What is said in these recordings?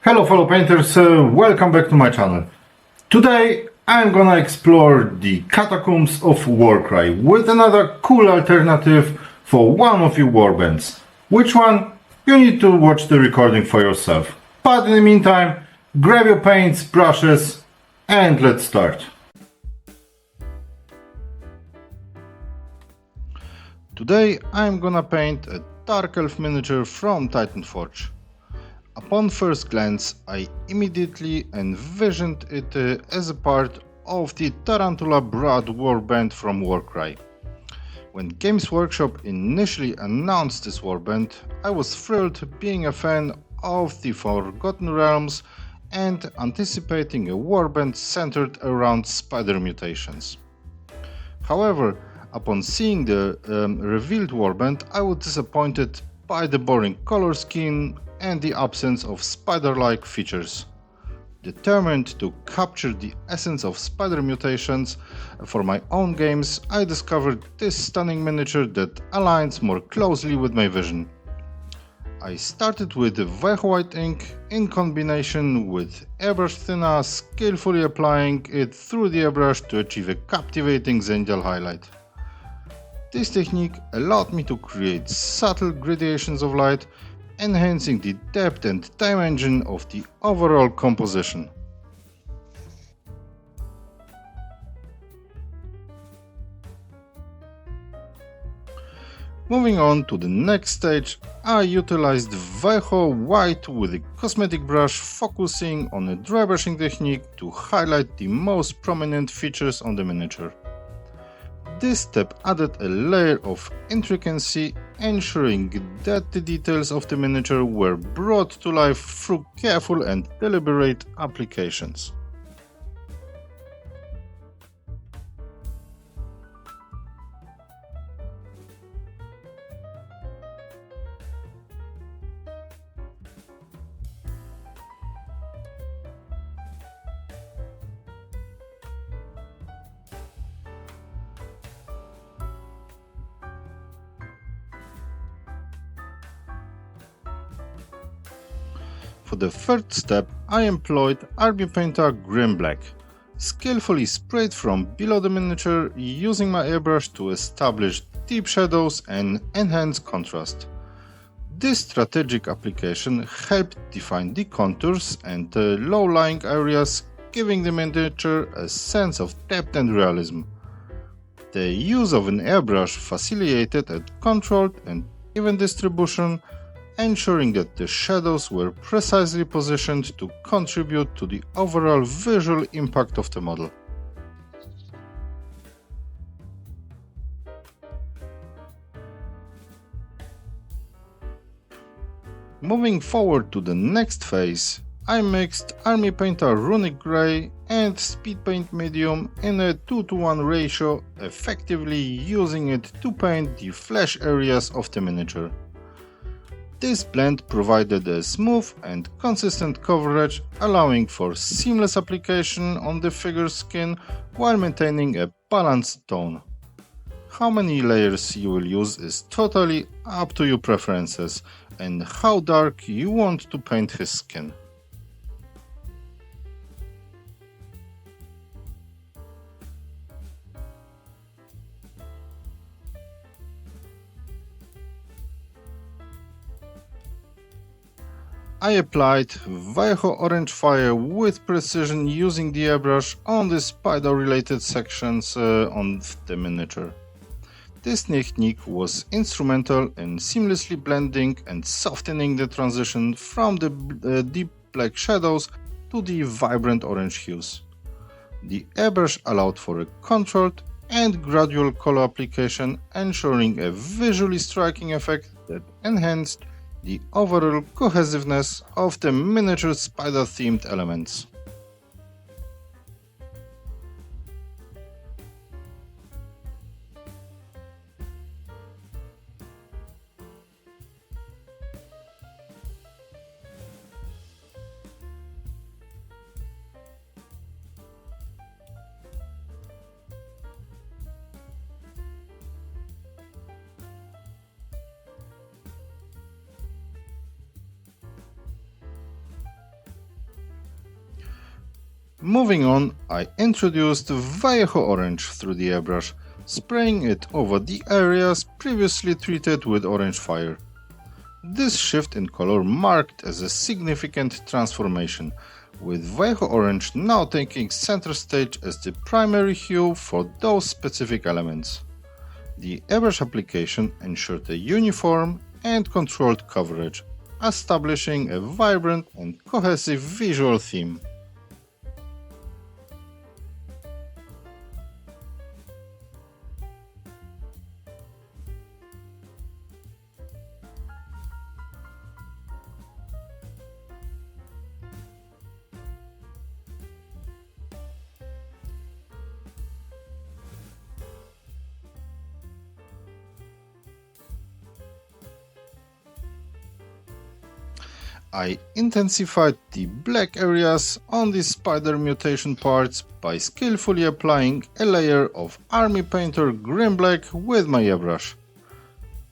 Hello fellow painters, welcome back to my channel. Today I'm gonna explore the catacombs of Warcry with another cool alternative for one of your warbands. Which one? You need to watch the recording for yourself. But in the meantime, grab your paints, brushes and let's start. Today I'm gonna paint a Dark Elf miniature from Titanforge. Upon first glance, I immediately envisioned it as a part of the Tarantula Brood Warband from Warcry. When Games Workshop initially announced this warband, I was thrilled, being a fan of the Forgotten Realms and anticipating a warband centered around spider mutations. However, upon seeing the revealed warband, I was disappointed by the boring color scheme and the absence of spider-like features. Determined to capture the essence of spider mutations for my own games, I discovered this stunning miniature that aligns more closely with my vision. I started with the white ink in combination with airbrush thinner, skillfully applying it through the airbrush to achieve a captivating zenithal highlight. This technique allowed me to create subtle gradations of light, enhancing the depth and dimension of the overall composition. Moving on to the next stage, I utilized Vejo white with a cosmetic brush, focusing on a drybrushing technique to highlight the most prominent features on the miniature. This step added a layer of intricacy, ensuring that the details of the miniature were brought to life through careful and deliberate applications. For the third step, I employed Army Painter Grim Black, skillfully sprayed from below the miniature, using my airbrush to establish deep shadows and enhance contrast. This strategic application helped define the contours and low-lying areas, giving the miniature a sense of depth and realism. The use of an airbrush facilitated a controlled and even distribution, ensuring that the shadows were precisely positioned to contribute to the overall visual impact of the model. Moving forward to the next phase, I mixed Army Painter Runic Grey and Speed Paint Medium in a 2:1 ratio, effectively using it to paint the flesh areas of the miniature. This blend provided a smooth and consistent coverage, allowing for seamless application on the figure's skin while maintaining a balanced tone. How many layers you will use is totally up to your preferences and how dark you want to paint his skin. I applied Vejo Orange Fire with precision, using the airbrush on the spider related sections on the miniature. This technique was instrumental in seamlessly blending and softening the transition from the deep black shadows to the vibrant orange hues. The airbrush allowed for a controlled and gradual color application, ensuring a visually striking effect that enhanced the overall cohesiveness of the miniature spider-themed elements. Moving on, I introduced Vallejo Orange through the airbrush, spraying it over the areas previously treated with orange fire. This shift in color marked as a significant transformation, with Vallejo Orange now taking center stage as the primary hue for those specific elements. The airbrush application ensured a uniform and controlled coverage, establishing a vibrant and cohesive visual theme. I intensified the black areas on the spider mutation parts by skillfully applying a layer of Army Painter Green Black with my airbrush.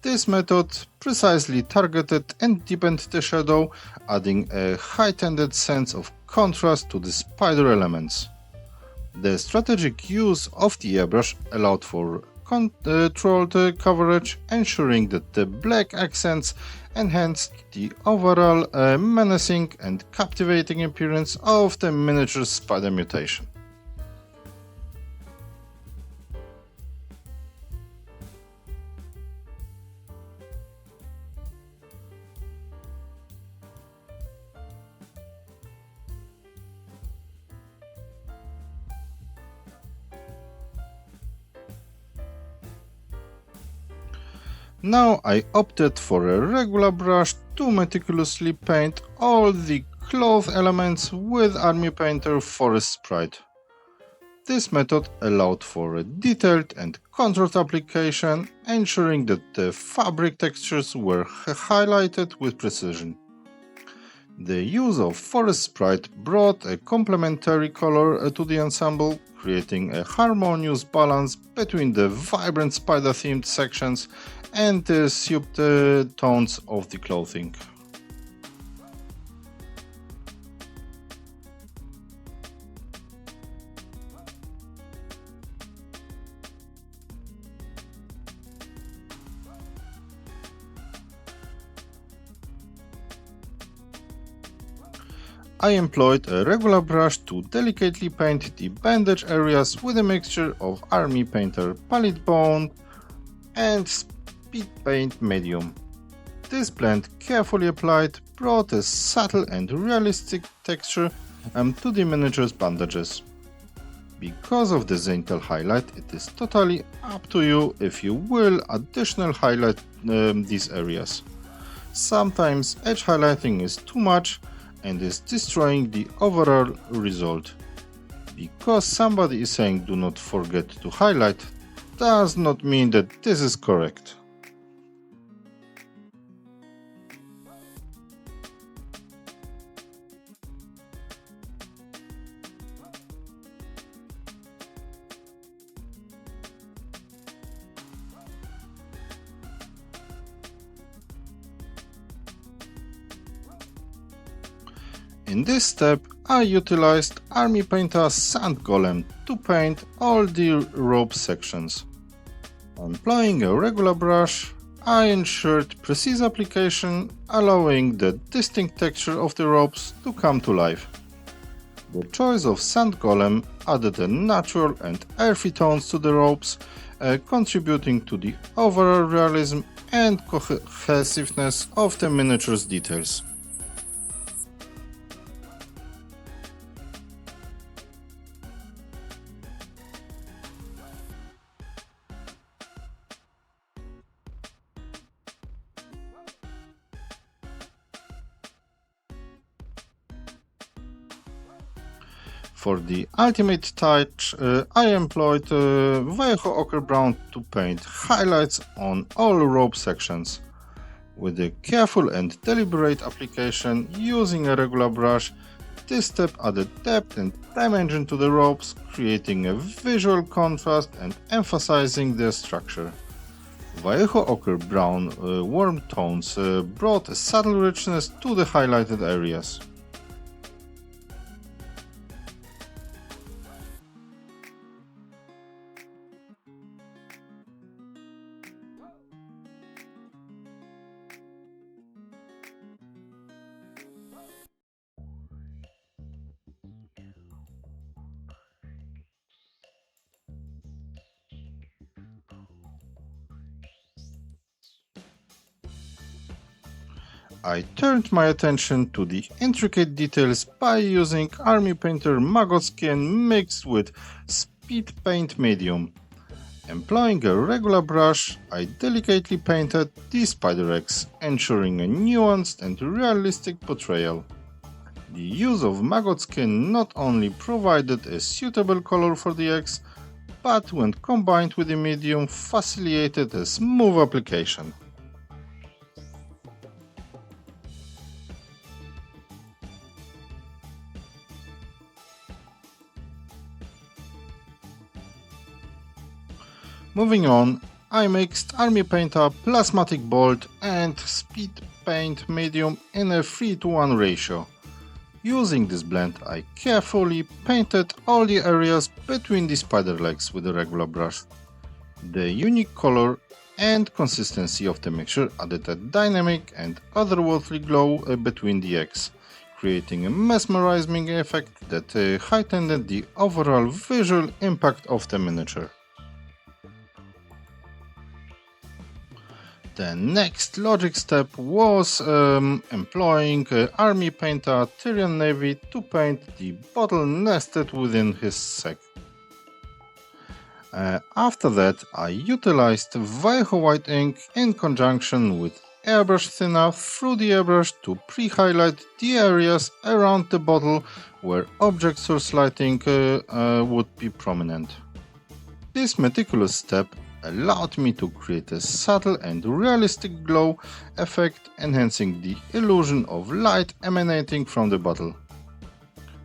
This method precisely targeted and deepened the shadow, adding a heightened sense of contrast to the spider elements. The strategic use of the airbrush allowed for controlled coverage, ensuring that the black accents enhanced the overall menacing and captivating appearance of the miniature spider mutation. Now I opted for a regular brush to meticulously paint all the cloth elements with Army Painter Forest Sprite. This method allowed for a detailed and controlled application, ensuring that the fabric textures were highlighted with precision. The use of Forest Sprite brought a complementary color to the ensemble, creating a harmonious balance between the vibrant spider-themed sections and the subtle tones of the clothing. I employed a regular brush to delicately paint the bandage areas with a mixture of Army Painter Palette Bone and Speed Paint Medium. This blend, carefully applied, brought a subtle and realistic texture to the miniature's bandages. Because of the zenithal highlight, it is totally up to you if you will additional highlight these areas. Sometimes edge highlighting is too much and is destroying the overall result. Because somebody is saying do not forget to highlight, does not mean that this is correct. In this step, I utilized Army Painter Sand Golem to paint all the rope sections. Employing a regular brush, I ensured precise application, allowing the distinct texture of the ropes to come to life. The choice of Sand Golem added a natural and earthy tones to the ropes, contributing to the overall realism and cohesiveness of the miniature's details. For the ultimate touch, I employed Vallejo Ochre Brown to paint highlights on all rope sections. With a careful and deliberate application using a regular brush, this step added depth and dimension to the ropes, creating a visual contrast and emphasizing their structure. Vallejo Ochre Brown warm tones brought a subtle richness to the highlighted areas. I turned my attention to the intricate details by using Army Painter Maggot Skin mixed with Speed Paint Medium. Employing a regular brush, I delicately painted the spider eggs, ensuring a nuanced and realistic portrayal. The use of maggot skin not only provided a suitable color for the eggs, but when combined with the medium facilitated a smooth application. Moving on, I mixed Army Painter Plasmatic Bolt and Speed Paint Medium in a 3:1 ratio. Using this blend, I carefully painted all the areas between the spider legs with a regular brush. The unique color and consistency of the mixture added a dynamic and otherworldly glow between the eggs, creating a mesmerizing effect that heightened the overall visual impact of the miniature. The next logic step was employing Army Painter Tyrian Navy to paint the bottle nested within his sack. After that, I utilized Weiho White ink in conjunction with airbrush thinner through the airbrush to pre-highlight the areas around the bottle where object source lighting would be prominent. This meticulous step allowed me to create a subtle and realistic glow effect, enhancing the illusion of light emanating from the bottle.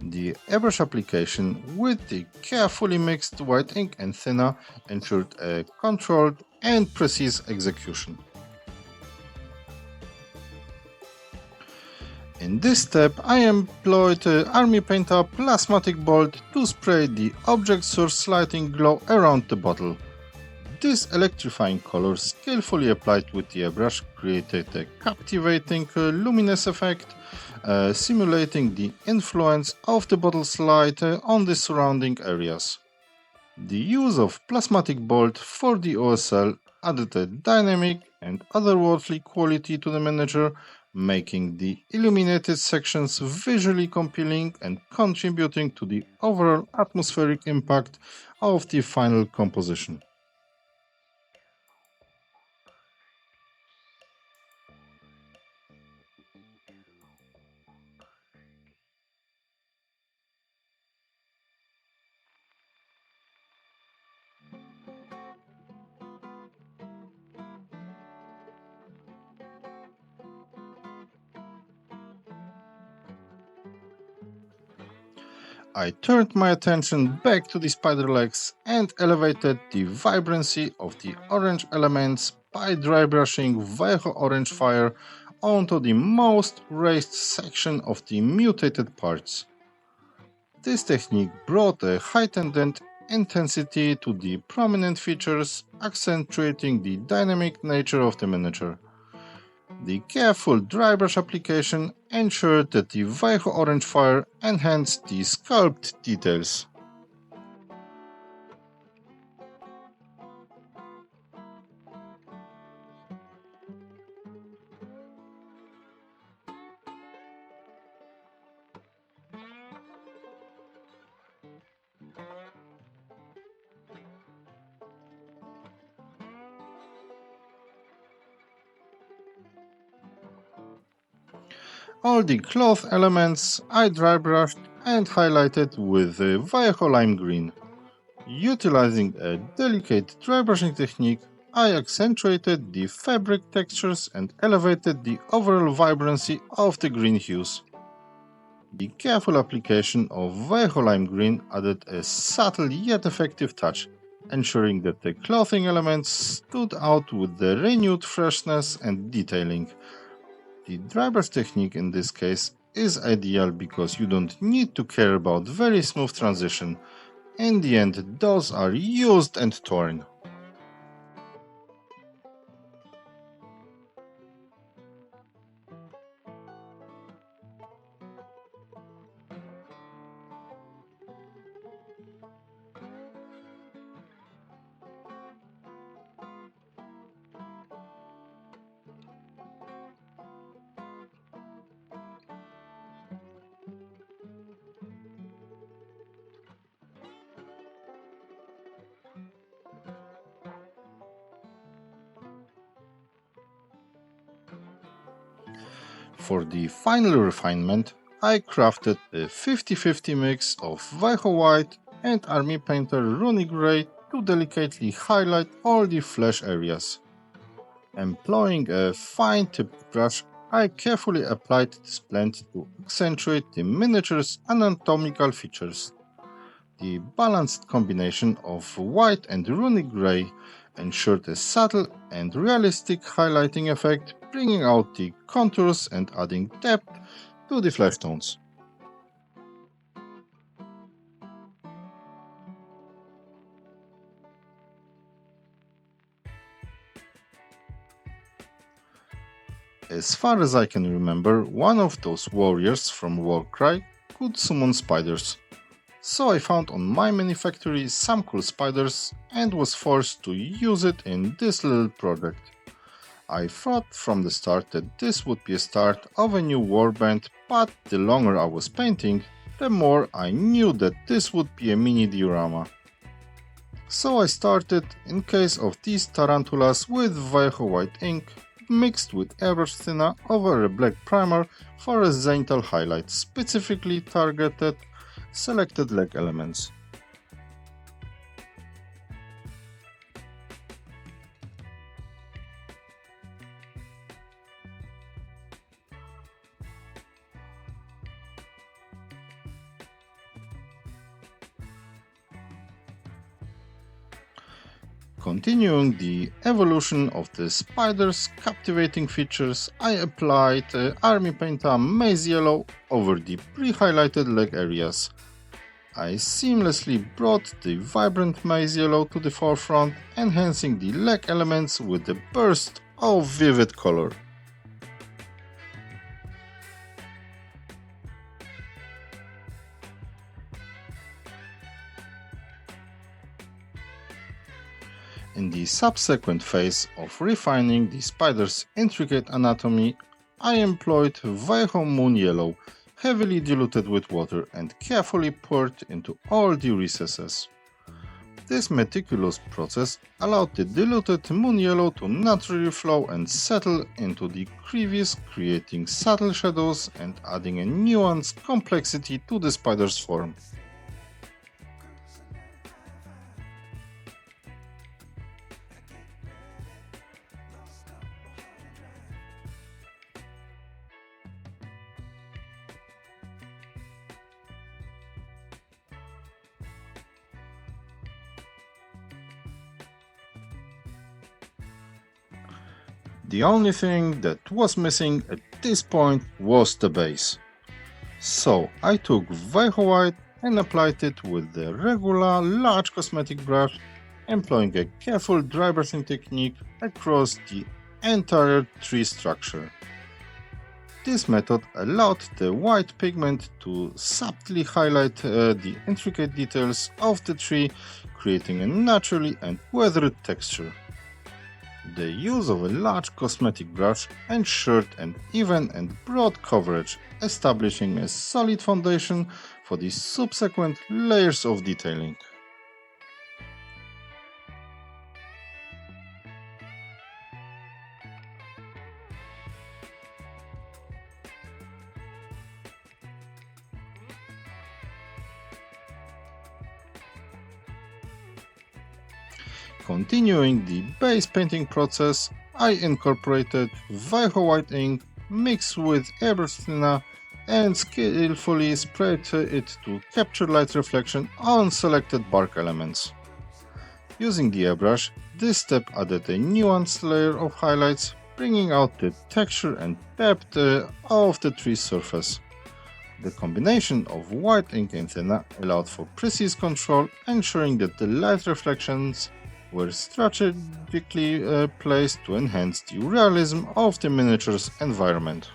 The airbrush application with the carefully mixed white ink and thinner ensured a controlled and precise execution. In this step, I employed Army Painter Plasmatic Bolt to spray the object source lighting glow around the bottle. This electrifying color, skillfully applied with the airbrush, created a captivating luminous effect, simulating the influence of the bottle's light on the surrounding areas. The use of Plasmatic Bolt for the OSL added a dynamic and otherworldly quality to the miniature, making the illuminated sections visually compelling and contributing to the overall atmospheric impact of the final composition. I turned my attention back to the spider legs and elevated the vibrancy of the orange elements by dry brushing Weiho Orange Fire onto the most raised section of the mutated parts. This technique brought a heightened intensity to the prominent features, accentuating the dynamic nature of the miniature. The careful dry brush application ensured that the Weiho Orange Fire enhanced the sculpt details. All the cloth elements I dry brushed and highlighted with Weiho Lime Green. Utilizing a delicate dry brushing technique, I accentuated the fabric textures and elevated the overall vibrancy of the green hues. The careful application of Weiho Lime Green added a subtle yet effective touch, ensuring that the clothing elements stood out with the renewed freshness and detailing. The dry brush technique in this case is ideal because you don't need to care about very smooth transition. In the end, those are used and torn. For the final refinement, I crafted a 50-50 mix of Weiho White and Army Painter Runic Grey to delicately highlight all the flesh areas. Employing a fine-tipped brush, I carefully applied this blend to accentuate the miniature's anatomical features. The balanced combination of white and runic grey ensured a subtle and realistic highlighting effect, bringing out the contours and adding depth to the flesh tones. As far as I can remember, one of those warriors from Warcry could summon spiders. So I found on my mini factory some cool spiders and was forced to use it in this little project. I thought from the start that this would be a start of a new warband, but the longer I was painting, the more I knew that this would be a mini diorama. So I started, in case of these tarantulas, with Weiho White ink, mixed with airbrush thinner over a black primer for a zenithal highlight, specifically targeted selected leg elements. Continuing the evolution of the spider's captivating features, I applied Army Painter Maize Yellow over the pre-highlighted leg areas. I seamlessly brought the vibrant maize yellow to the forefront, enhancing the leg elements with a burst of vivid color. In the subsequent phase of refining the spider's intricate anatomy, I employed Weiho Moon Yellow, heavily diluted with water and carefully poured into all the recesses. This meticulous process allowed the diluted moon yellow to naturally flow and settle into the crevice, creating subtle shadows and adding a nuanced complexity to the spider's form. The only thing that was missing at this point was the base. So I took Weiho White and applied it with the regular large cosmetic brush, employing a careful dry brushing technique across the entire tree structure. This method allowed the white pigment to subtly highlight the intricate details of the tree, creating a naturally and weathered texture. The use of a large cosmetic brush ensured an even and broad coverage, establishing a solid foundation for the subsequent layers of detailing. Continuing the base painting process, I incorporated Weiho White ink mixed with airbrush thinner and skillfully sprayed it to capture light reflection on selected bark elements. Using the airbrush, this step added a nuanced layer of highlights, bringing out the texture and depth of the tree's surface. The combination of white ink and thinner allowed for precise control, ensuring that the light reflections were strategically placed to enhance the realism of the miniature's environment.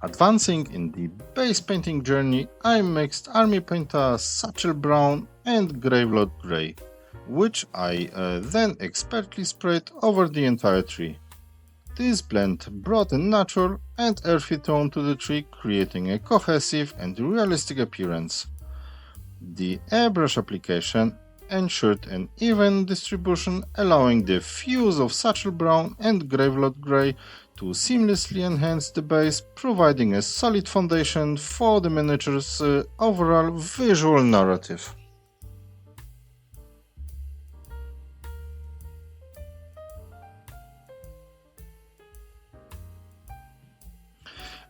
Advancing in the base painting journey, I mixed Army Painter Satchel Brown and Gravelord Grey, which I then expertly sprayed over the entire tree. This blend brought a natural and earthy tone to the tree, creating a cohesive and realistic appearance. The airbrush application ensured an even distribution, allowing the fuse of Satchel Brown and Gravelord Grey to seamlessly enhance the base, providing a solid foundation for the miniature's overall visual narrative.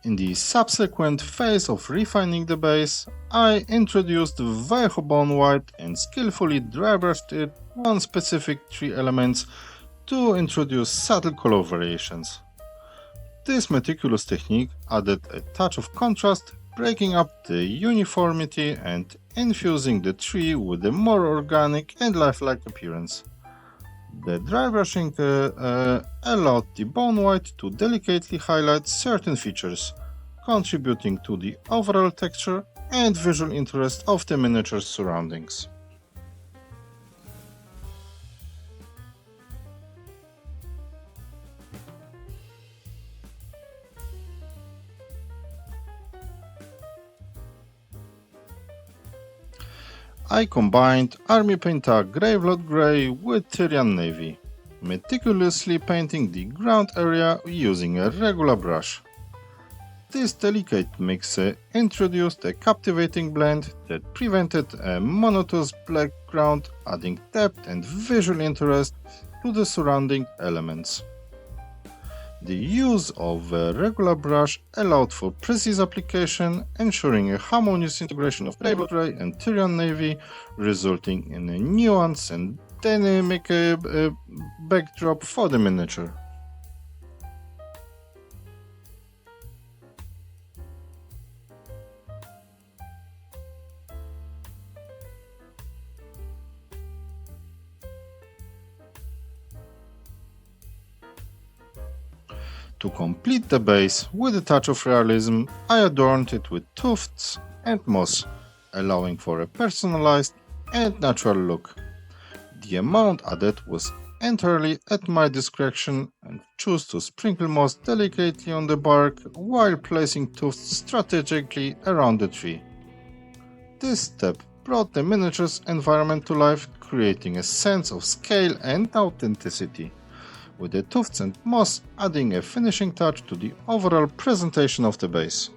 In the subsequent phase of refining the base, I introduced Bone White and skillfully drybrushed it on specific tree elements to introduce subtle color variations. This meticulous technique added a touch of contrast, breaking up the uniformity and infusing the tree with a more organic and lifelike appearance. The drybrushing allowed the bone white to delicately highlight certain features, contributing to the overall texture and visual interest of the miniature's surroundings. I combined Army Painter Gravelord Grey with Tyrian Navy, meticulously painting the ground area using a regular brush. This delicate mix introduced a captivating blend that prevented a monotonous background, adding depth and visual interest to the surrounding elements. The use of a regular brush allowed for precise application, ensuring a harmonious integration of Gravelord Grey and Tyrian Navy, resulting in a nuanced and dynamic backdrop for the miniature. To complete the base with a touch of realism, I adorned it with tufts and moss, allowing for a personalized and natural look. The amount added was entirely at my discretion, and chose to sprinkle moss delicately on the bark while placing tufts strategically around the tree. This step brought the miniature's environment to life, creating a sense of scale and authenticity, with the tufts and moss adding a finishing touch to the overall presentation of the base.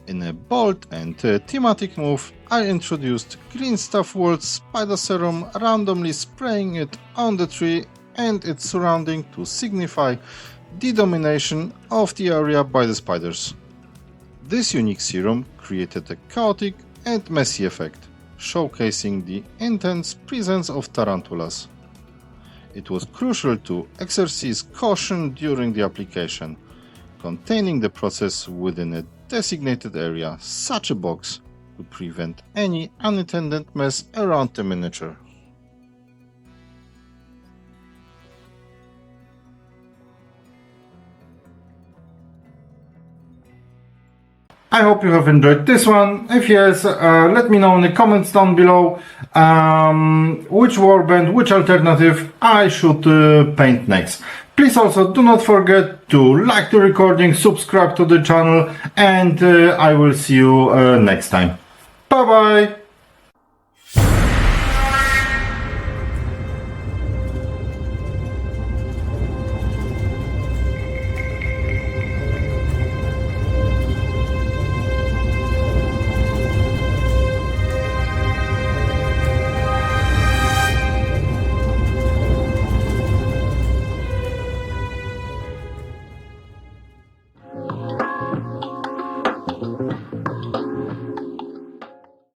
In a bold and thematic move, I introduced Green Staff World Spider Serum, randomly spraying it on the tree and its surrounding to signify the domination of the area by the spiders. This unique serum created a chaotic and messy effect, showcasing the intense presence of tarantulas. It was crucial to exercise caution during the application, containing the process within a designated area, such a box, to prevent any unintended mess around the miniature. I hope you have enjoyed this one. If yes, let me know in the comments down below which warband, which alternative I should paint next. Please also do not forget to like the recording, subscribe to the channel, and I will see you next time. Bye bye!